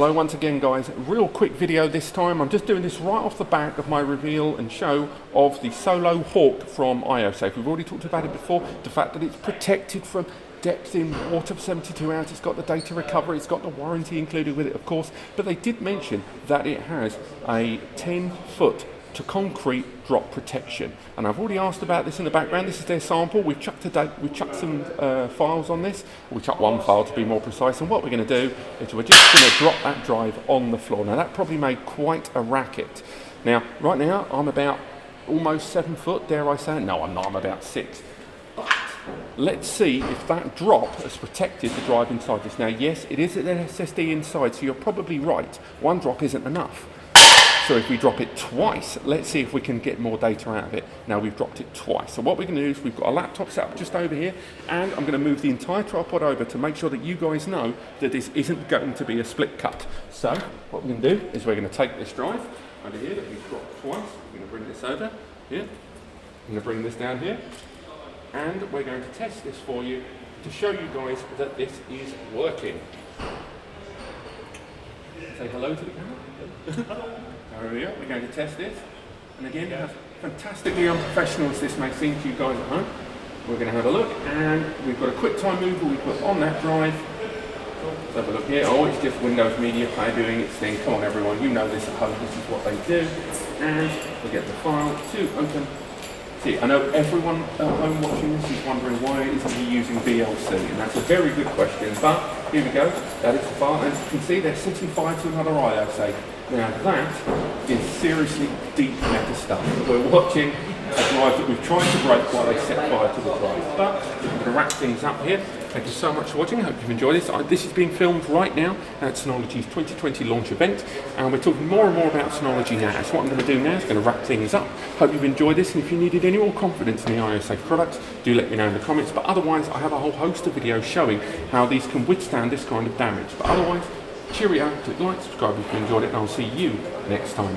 Hello once again guys, real quick video this time. I'm just doing this right off the back of my reveal and show of the Solo Hawk from ioSafe. We've already talked about it before, the fact that it's protected from depth in water for 72 hours, it's got the data recovery, it's got the warranty included with it of course, but they did mention that it has a 10-foot to concrete drop protection, and I've already asked about this in the background. This is their sample. We've chucked some files on this. We chucked one file to be more precise, and what we're going to do is we're just going to drop that drive on the floor. Now that probably made quite a racket. Now right now I'm about almost 7 foot, dare I say it? No, I'm not, I'm about 6. But let's see if that drop has protected the drive inside this. Now yes, it is an SSD inside, so you're probably right, one drop isn't enough. So if we drop it twice, let's see if we can get more data out of it. Now we've dropped it twice. So what we're going to do is we've got a laptop set up just over here, and I'm going to move the entire tripod over to make sure that you guys know that this isn't going to be a split cut. So what we're going to do is we're going to take this drive over here that we've dropped twice. We're going to bring this over here. I'm going to bring this down here, and we're going to test this for you to show you guys that this is working. Say hello to the camera. There we are. We're going to test this, and again, as fantastically unprofessional as this may seem to you guys at home, we're going to have a look, and we've got a quick time mover we put on that drive. Let's have a look here. Oh, it's just Windows Media Player doing its thing. Come on everyone, you know this at home, this is what they do. And we get the file to open. See, I know everyone at home watching this is wondering why isn't he using VLC, and that's a very good question, but here we go. That is the file, and as you can see they're setting fire to another ioSafe. Now that is seriously deep meta stuff. We're watching a drive that we've tried to break while they set fire to the drive. But we're going to wrap things up here. Thank you so much for watching. I hope you've enjoyed this. This is being filmed right now at Synology's 2020 launch event, and we're talking more and more about Synology now. So what I'm going to do now is going to wrap things up. Hope you've enjoyed this, and if you needed any more confidence in the ioSafe products, do let me know in the comments. But otherwise, I have a whole host of videos showing how these can withstand this kind of damage. But otherwise, cheerio, click like, subscribe if you enjoyed it, and I'll see you next time.